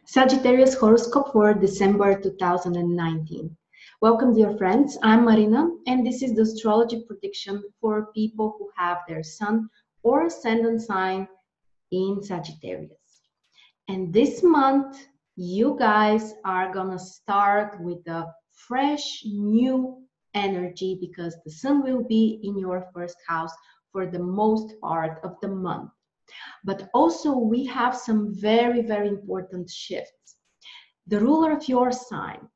Sagittarius horoscope for December 2019. Welcome, dear friends. I'm Marina, and this is the astrology prediction for people who have their sun or ascendant sign in Sagittarius. And this month, you guys are gonna start with a fresh, new energy because the sun will be in your first house for the most part of the month. But also we have some very, very important shifts. The ruler of your sign,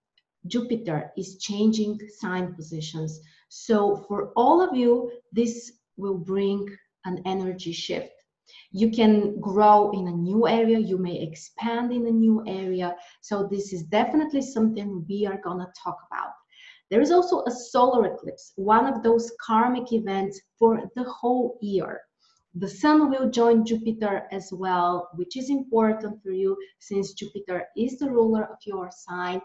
Jupiter, is changing sign positions. So for all of you, this will bring an energy shift. You can grow in a new area, you may expand in a new area. So this is definitely something we are gonna talk about. There is also a solar eclipse, one of those karmic events for the whole year. The sun will join Jupiter as well, which is important for you since Jupiter is the ruler of your sign.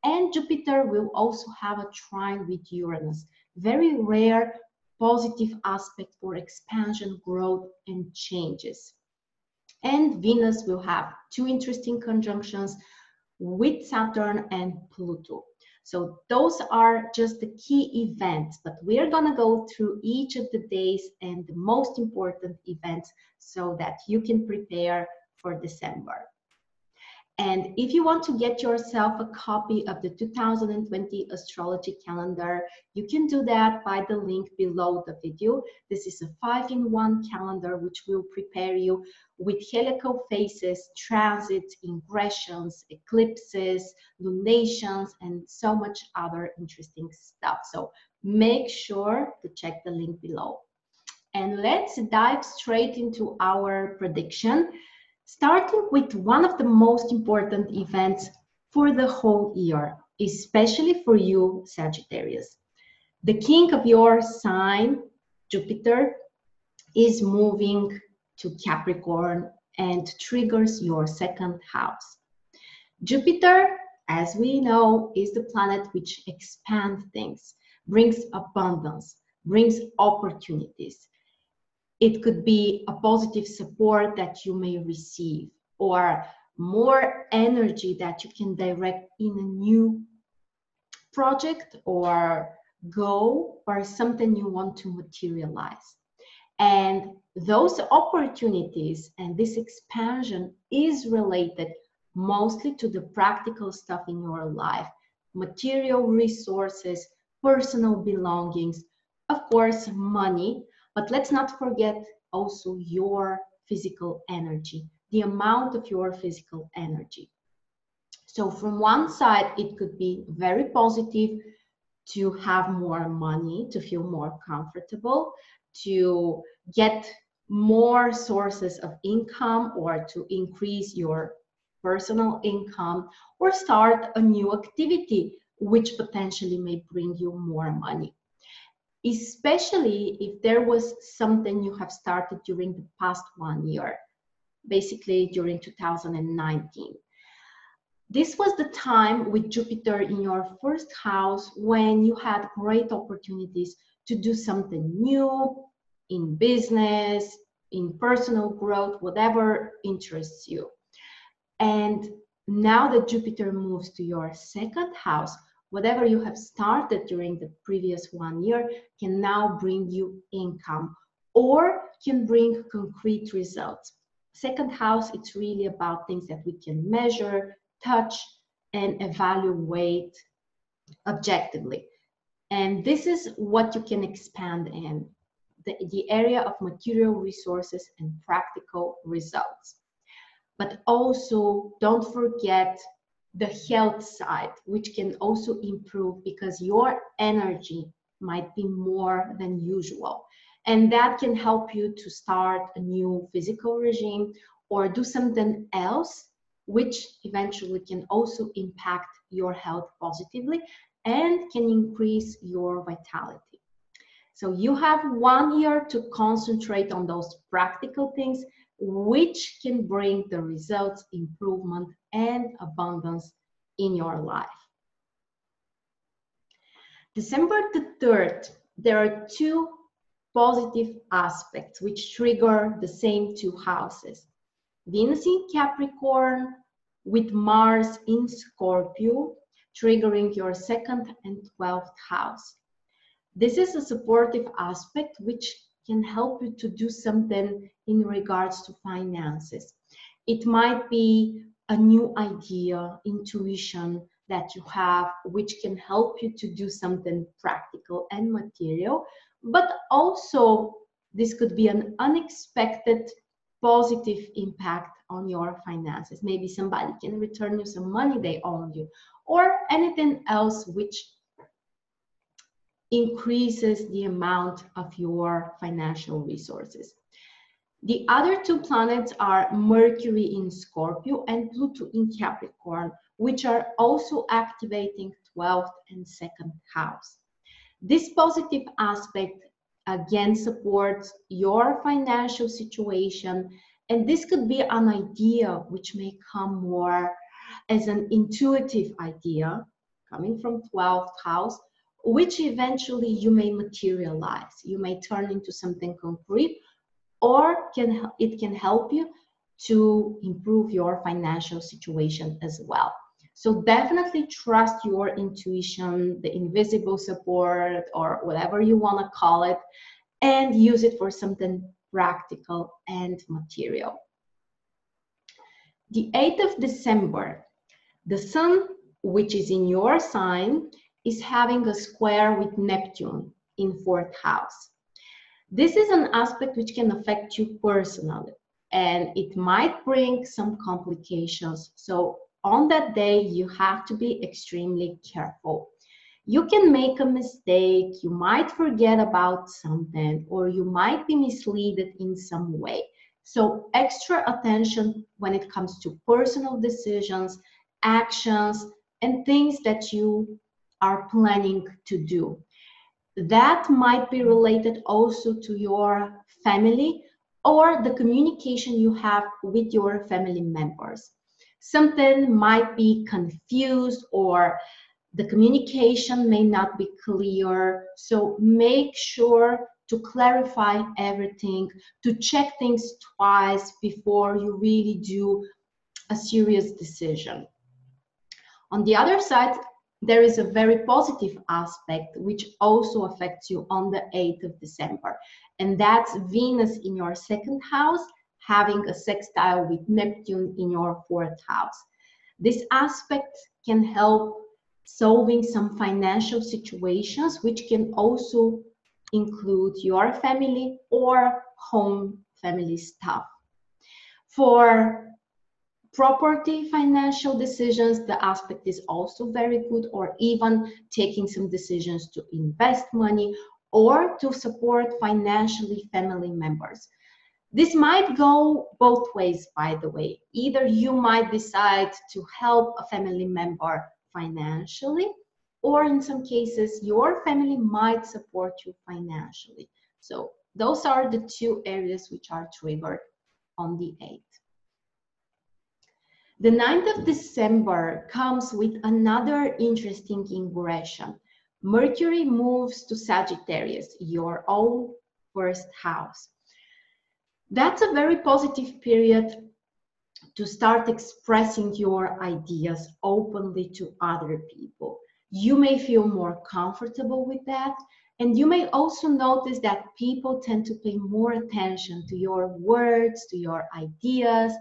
And Jupiter will also have a trine with Uranus. Very rare positive aspect for expansion, growth, and changes. And Venus will have two interesting conjunctions with Saturn and Pluto. So those are just the key events, but we're gonna go through each of the days and the most important events so that you can prepare for December. And if you want to get yourself a copy of the 2020 astrology calendar, you can do that by the link below the video. This is a 5-in-1 calendar which will prepare you with heliacal phases, transits, ingressions, eclipses, lunations, and so much other interesting stuff. So make sure to check the link below. And let's dive straight into our prediction, starting with one of the most important events for the whole year, especially for you, Sagittarius. The king of your sign, Jupiter, is moving to Capricorn and triggers your second house. Jupiter, as we know, is the planet which expands things, brings abundance, brings opportunities. It could be a positive support that you may receive or more energy that you can direct in a new project or goal or something you want to materialize. And those opportunities and this expansion is related mostly to the practical stuff in your life, material resources, personal belongings, of course, money. But let's not forget also your physical energy, the amount of your physical energy. So from one side, it could be very positive to have more money, to feel more comfortable, to get more sources of income or to increase your personal income or start a new activity which potentially may bring you more money. Especially if there was something you have started during the past 1 year, basically during 2019. This was the time with Jupiter in your first house when you had great opportunities to do something new in business, in personal growth, whatever interests you. And now that Jupiter moves to your second house, whatever you have started during the previous 1 year can now bring you income or can bring concrete results. Second house, it's really about things that we can measure, touch, and evaluate objectively. And this is what you can expand in, the area of material resources and practical results. But also don't forget the health side, which can also improve because your energy might be more than usual. And that can help you to start a new physical regime or do something else, which eventually can also impact your health positively and can increase your vitality. So you have 1 year to concentrate on those practical things which can bring the results, improvement, and abundance in your life. December the 3rd, there are two positive aspects which trigger the same two houses. Venus in Capricorn with Mars in Scorpio, triggering your 2nd and 12th house. This is a supportive aspect which can help you to do something in regards to finances. It might be a new idea, intuition that you have, which can help you to do something practical and material, but also this could be an unexpected positive impact on your finances. Maybe somebody can return you some money they owe you, or anything else which increases the amount of your financial resources. The other two planets are Mercury in Scorpio and Pluto in Capricorn, which are also activating 12th and 2nd house. This positive aspect again supports your financial situation, and this could be an idea which may come more as an intuitive idea coming from 12th house, which eventually you may materialize. You may turn into something concrete, or it can help you to improve your financial situation as well. So definitely trust your intuition, the invisible support, or whatever you want to call it, and use it for something practical and material. The 8th of December, the Sun, which is in your sign, is having a square with Neptune in 4th house. This is an aspect which can affect you personally, and it might bring some complications. So on that day, you have to be extremely careful. You can make a mistake, you might forget about something, or you might be misled in some way. So extra attention when it comes to personal decisions, actions, and things that you are planning to do. That might be related also to your family or the communication you have with your family members. Something might be confused, or the communication may not be clear. So make sure to clarify everything, to check things twice before you really do a serious decision. On the other side, there is a very positive aspect which also affects you on the 8th of December. And that's Venus in your 2nd house having a sextile with Neptune in your 4th house. This aspect can help solving some financial situations, which can also include your family or home family stuff. For property financial decisions, the aspect is also very good, or even taking some decisions to invest money or to support financially family members. This might go both ways, by the way. Either you might decide to help a family member financially, or in some cases, your family might support you financially. So those are the two areas which are triggered on the 8th. The 9th of December comes with another interesting ingression. Mercury moves to Sagittarius, your own 1st house. That's a very positive period to start expressing your ideas openly to other people. You may feel more comfortable with that, and you may also notice that people tend to pay more attention to your words, to your ideas,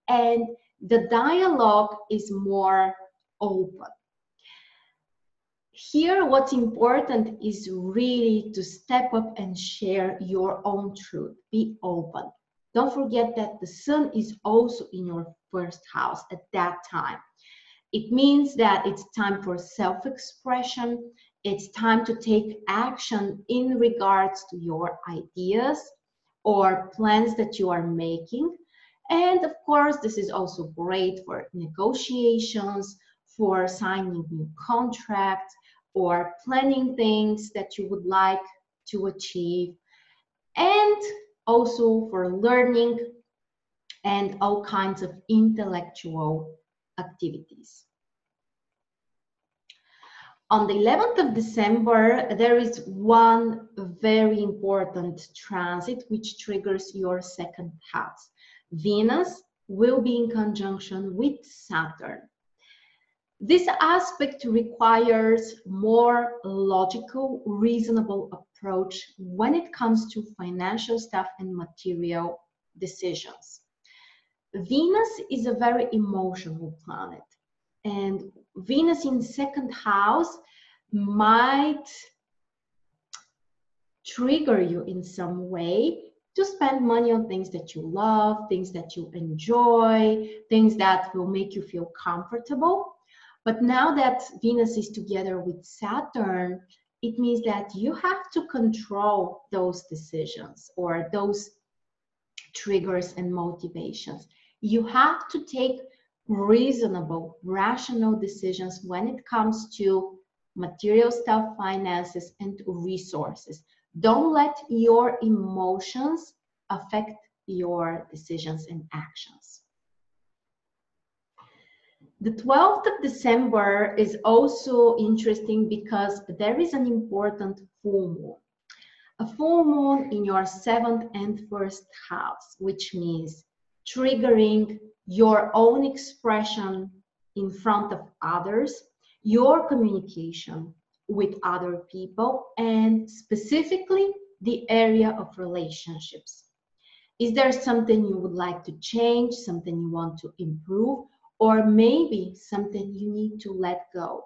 and the dialogue is more open. Here, what's important is really to step up and share your own truth. Be open. Don't forget that the Sun is also in your 1st house at that time. It means that it's time for self-expression. It's time to take action in regards to your ideas or plans that you are making. And of course, this is also great for negotiations, for signing new contracts, or planning things that you would like to achieve, and also for learning and all kinds of intellectual activities. On the 11th of December, there is one very important transit which triggers your 2nd house. Venus, will be in conjunction with Saturn. This aspect requires more logical, reasonable approach when it comes to financial stuff and material decisions. Venus is a very emotional planet, and Venus in second house might trigger you in some way to spend money on things that you love, things that you enjoy, things that will make you feel comfortable. But now that Venus is together with Saturn, it means that you have to control those decisions or those triggers and motivations. You have to take reasonable, rational decisions when it comes to material stuff, finances, and resources. Don't let your emotions affect your decisions and actions. The 12th of December is also interesting because there is an important full moon. A full moon in your 7th and 1st house, which means triggering your own expression in front of others, your communication with other people, and specifically the area of relationships. Is there something you would like to change, something you want to improve, or maybe something you need to let go?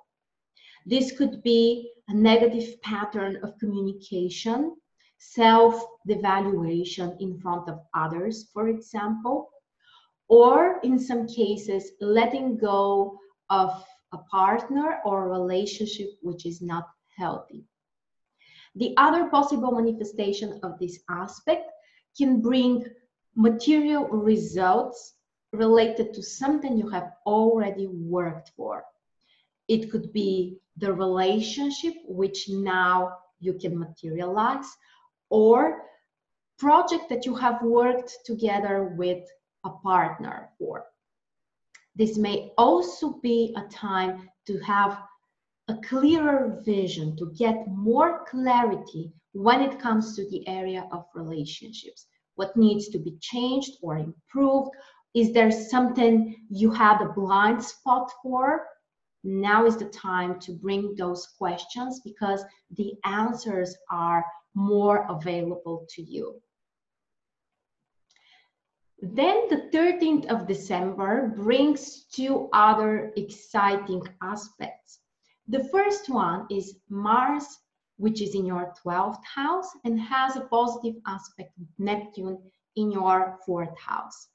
This could be a negative pattern of communication, self-devaluation in front of others, for example, or in some cases, letting go of a partner or a relationship which is not healthy. The other possible manifestation of this aspect can bring material results related to something you have already worked for. It could be the relationship which now you can materialize, or project that you have worked together with a partner for. This may also be a time to have a clearer vision, to get more clarity when it comes to the area of relationships. What needs to be changed or improved? Is there something you had a blind spot for? Now is the time to bring those questions because the answers are more available to you. Then the 13th of December brings two other exciting aspects. The first one is Mars, which is in your 12th house and has a positive aspect with Neptune in your 4th house.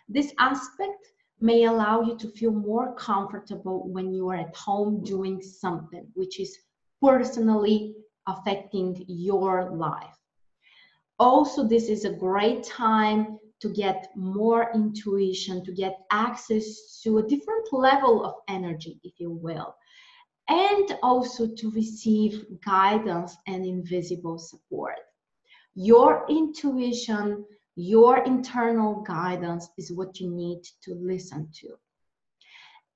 This aspect may allow you to feel more comfortable when you are at home doing something which is personally affecting your life. Also, this is a great time to get more intuition, to get access to a different level of energy, if you will, and also to receive guidance and invisible support. Your intuition, your internal guidance is what you need to listen to.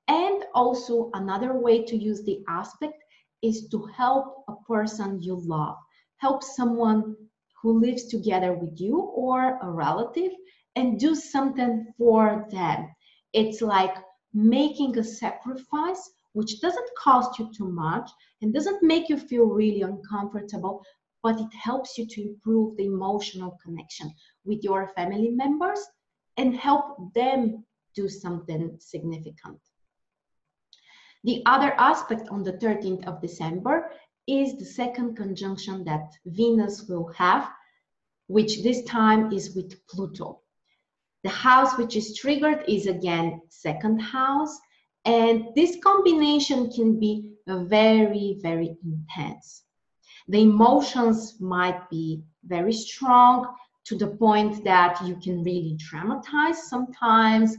And also another way to use the aspect is to help a person you love, help someone who lives together with you or a relative and do something for them. It's like making a sacrifice which doesn't cost you too much and doesn't make you feel really uncomfortable, but it helps you to improve the emotional connection with your family members and help them do something significant. The other aspect on the 13th of December is the second conjunction that Venus will have, which this time is with Pluto. The house which is triggered is again second house, and this combination can be very, very intense. The emotions might be very strong to the point that you can really dramatize sometimes,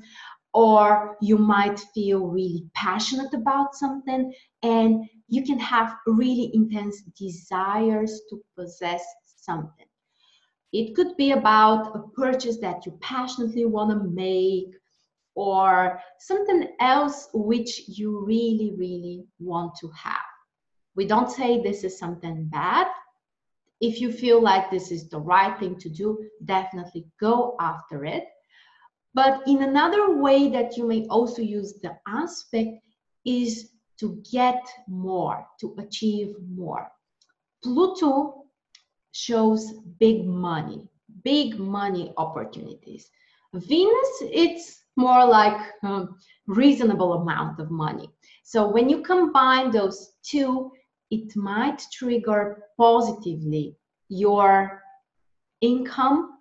or you might feel really passionate about something, and you can have really intense desires to possess something. It could be about a purchase that you passionately want to make, or something else which you really, really want to have. We don't say this is something bad. If you feel like this is the right thing to do, definitely go after it. But in another way that you may also use the aspect is to get more, to achieve more. Pluto shows big money opportunities. Venus, it's more like reasonable amount of money. So when you combine those two, it might trigger positively your income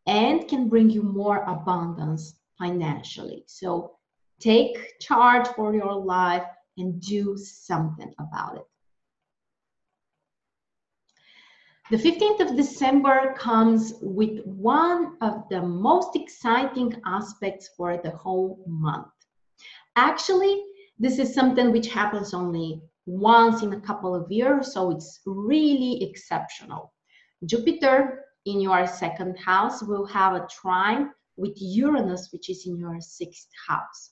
and can bring you more abundance financially. So take charge for your life and do something about it. The 15th of December comes with one of the most exciting aspects for the whole month. Actually, this is something which happens only once in a couple of years, so it's really exceptional. Jupiter in your second house will have a trine with Uranus, which is in your sixth house.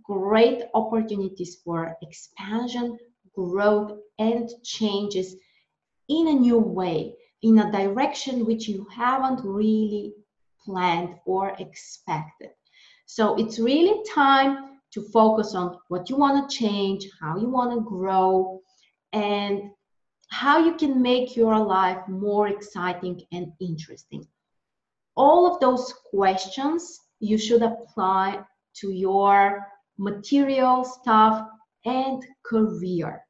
Great opportunities for expansion, growth, and changes in a new way, in a direction which you haven't really planned or expected. So it's really time to focus on what you want to change, how you want to grow, and how you can make your life more exciting and interesting. All of those questions you should apply to your material stuff and career.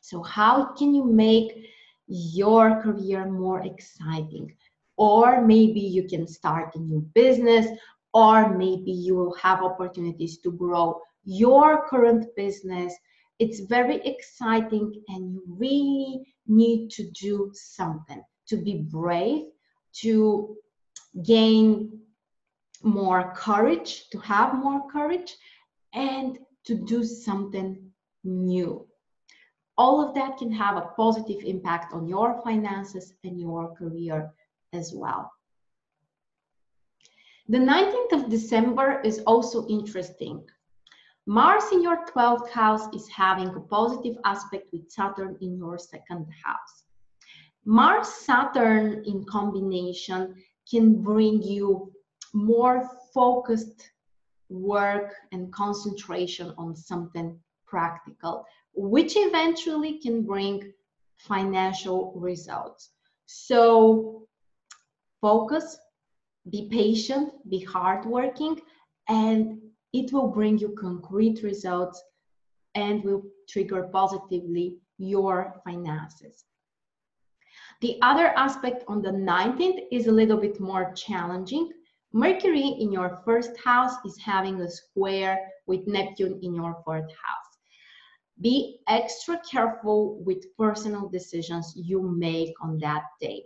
So how can you make your career more exciting? Or maybe you can start a new business, or maybe you will have opportunities to grow your current business. It's very exciting and you really need to do something, to be brave, to gain more courage, to have more courage, and to do something new. All of that can have a positive impact on your finances and your career as well. The 19th of December is also interesting. Mars in your 12th house is having a positive aspect with Saturn in your second house. Mars-Saturn in combination can bring you more focused work and concentration on something practical, which eventually can bring financial results. So focus, be patient, be hardworking, and it will bring you concrete results and will trigger positively your finances. The other aspect on the 19th is a little bit more challenging. Mercury in your first house is having a square with Neptune in your fourth house. Be extra careful with personal decisions you make on that day.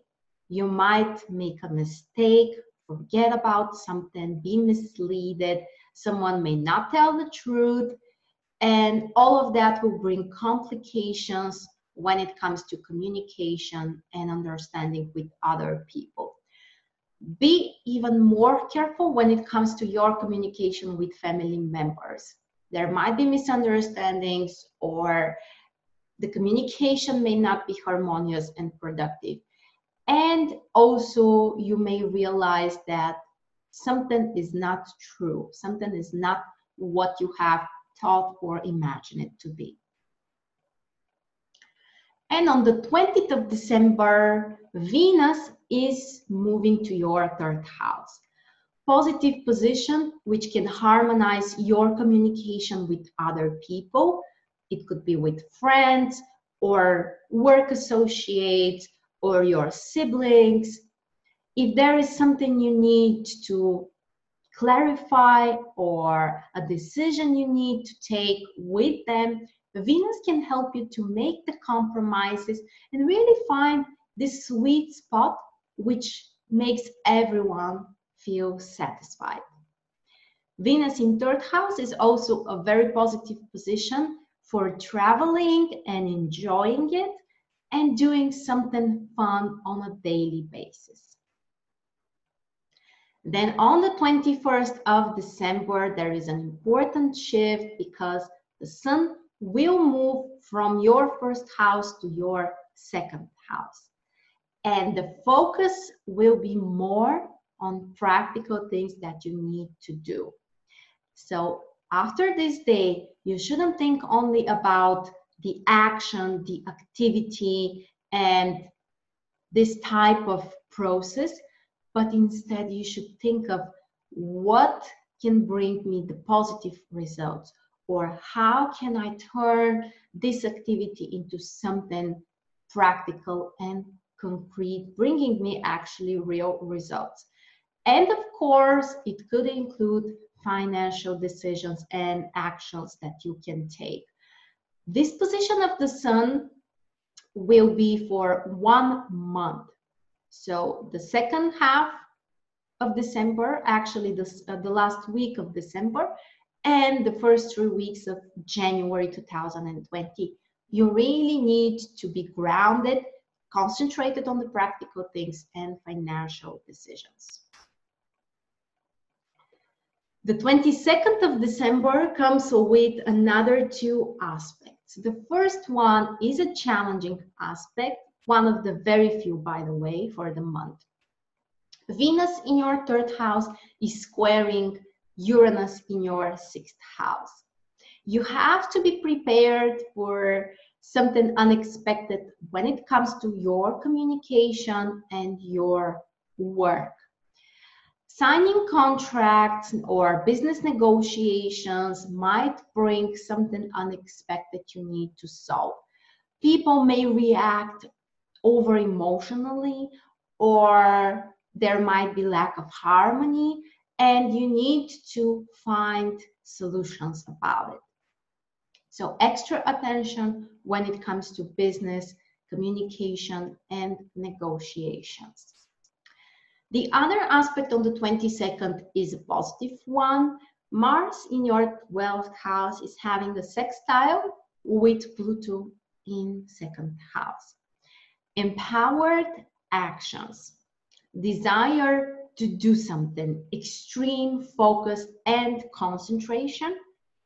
You might make a mistake, forget about something, be misled, someone may not tell the truth, and all of that will bring complications when it comes to communication and understanding with other people. Be even more careful when it comes to your communication with family members. There might be misunderstandings or the communication may not be harmonious and productive. And also you may realize that something is not true. Something is not what you have thought or imagined it to be. And on the 20th of December, Venus is moving to your third house. Positive position, which can harmonize your communication with other people. It could be with friends or work associates or your siblings. If there is something you need to clarify or a decision you need to take with them, Venus can help you to make the compromises and really find this sweet spot which makes everyone feel satisfied. Venus in third house is also a very positive position for traveling and enjoying it and doing something fun on a daily basis. Then on the 21st of December, there is an important shift because the Sun will move from your first house to your second house. And the focus will be more on practical things that you need to do. So after this day, you shouldn't think only about the action, the activity, and this type of process, but instead you should think of what can bring me the positive results, or how can I turn this activity into something practical and concrete, bringing me actually real results. And of course, it could include financial decisions and actions that you can take. This position of the sun will be for 1 month. So the second half of December, actually the last week of December, and the first 3 weeks of January 2020. You really need to be grounded, concentrated on the practical things and financial decisions. The 22nd of December comes with another 2 aspects. The first one is a challenging aspect, one of the very few, by the way, for the month. Venus in your 3rd house is squaring Uranus in your 6th house. You have to be prepared for something unexpected when it comes to your communication and your work. Signing contracts or business negotiations might bring something unexpected you need to solve. People may react over emotionally, or there might be lack of harmony, and you need to find solutions about it. So extra attention when it comes to business, communication, and negotiations. The other aspect on the 22nd is a positive one. Mars in your 12th house is having a sextile with Pluto in 2nd house. Empowered actions, desire to do something, extreme focus and concentration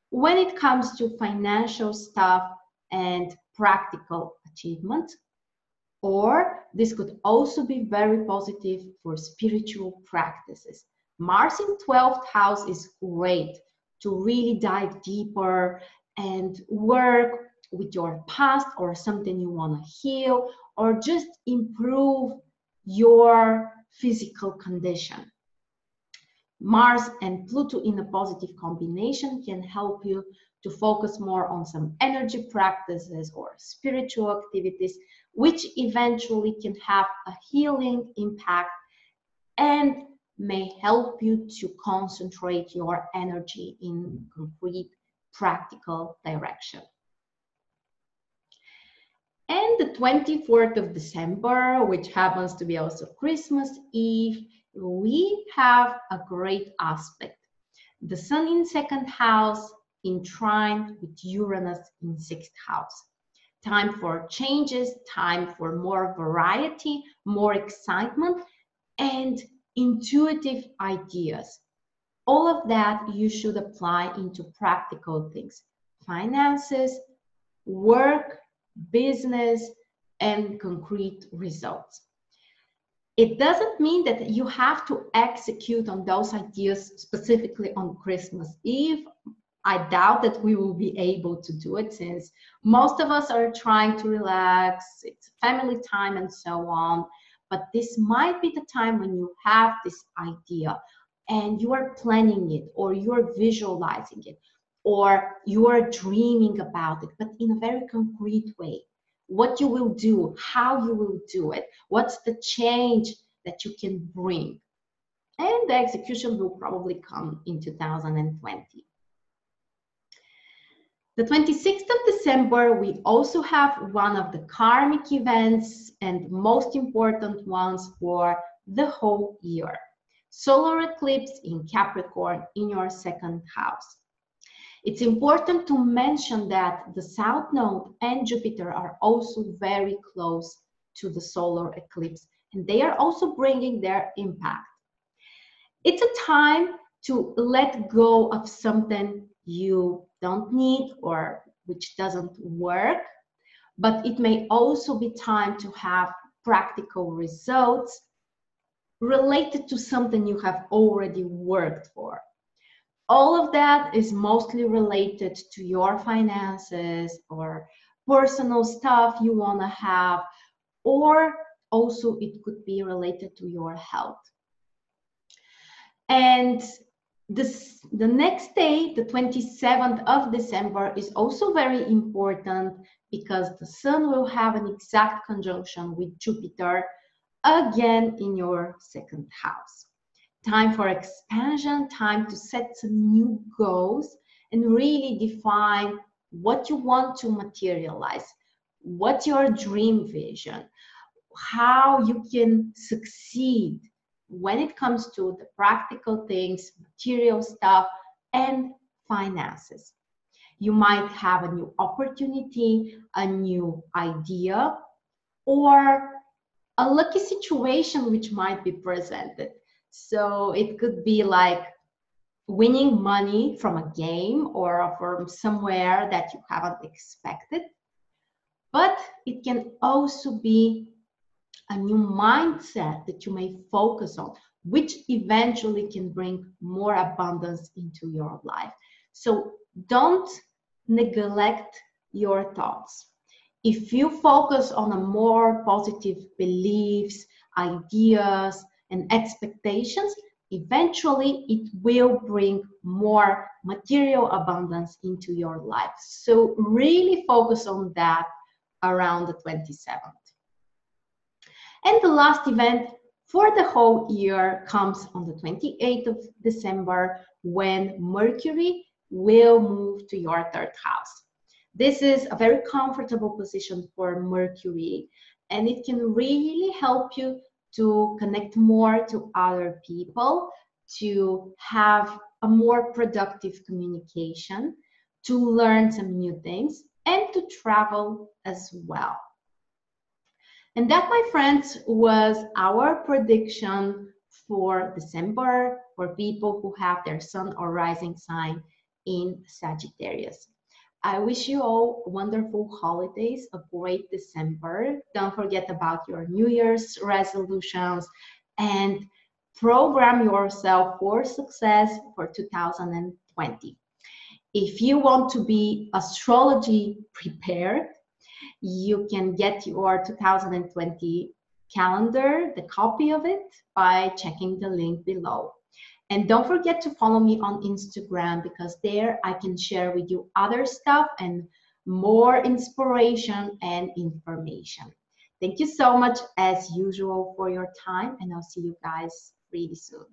when it comes to financial stuff and practical achievement. Or this could also be very positive for spiritual practices. Mars in 12th house is great to really dive deeper and work with your past or something you want to heal, or just improve your physical condition. Mars and Pluto in a positive combination can help you to focus more on some energy practices or spiritual activities, which eventually can have a healing impact and may help you to concentrate your energy in concrete, practical direction. And the 24th of December, which happens to be also Christmas Eve, we have a great aspect. The Sun in 2nd house in trine with Uranus in 6th house. Time for changes, time for more variety, more excitement, and intuitive ideas. All of that you should apply into practical things. Finances, work, business, and concrete results. It doesn't mean that you have to execute on those ideas specifically on Christmas Eve. I doubt that we will be able to do it, since most of us are trying to relax, it's family time and so on. But this might be the time when you have this idea and you are planning it, or you're visualizing it, or you are dreaming about it, but in a very concrete way. What you will do, how you will do it, what's the change that you can bring. And the execution will probably come in 2020. The 26th of December, we also have one of the karmic events and most important ones for the whole year. Solar eclipse in Capricorn in your 2nd house. It's important to mention that the South Node and Jupiter are also very close to the solar eclipse, and they are also bringing their impact. It's a time to let go of something you don't need or which doesn't work, but it may also be time to have practical results related to something you have already worked for. All of that is mostly related to your finances or personal stuff you want to have, or also it could be related to your health. And the next day, the 27th of December, is also very important because the Sun will have an exact conjunction with Jupiter again in your second house. Time for expansion, time to set some new goals and really define what you want to materialize, what's your dream vision, how you can succeed when it comes to the practical things, material stuff, and finances. You might have a new opportunity, a new idea, or a lucky situation which might be presented. So it could be like winning money from a game or from somewhere that you haven't expected. But it can also be a new mindset that you may focus on, which eventually can bring more abundance into your life. So don't neglect your thoughts. If you focus on a more positive beliefs, ideas, and expectations, eventually it will bring more material abundance into your life. So really focus on that around the 27th. And the last event for the whole year comes on the 28th of December, when Mercury will move to your third house. This is a very comfortable position for Mercury, and it can really help you to connect more to other people, to have a more productive communication, to learn some new things, and to travel as well. And that, my friends, was our prediction for December for people who have their sun or rising sign in Sagittarius. I wish you all wonderful holidays, a great December. Don't forget about your New Year's resolutions and program yourself for success for 2020. If you want to be astrology prepared, you can get your 2020 calendar, the copy of it, by checking the link below. And don't forget to follow me on Instagram, because there I can share with you other stuff and more inspiration and information. Thank you so much as usual for your time, and I'll see you guys really soon.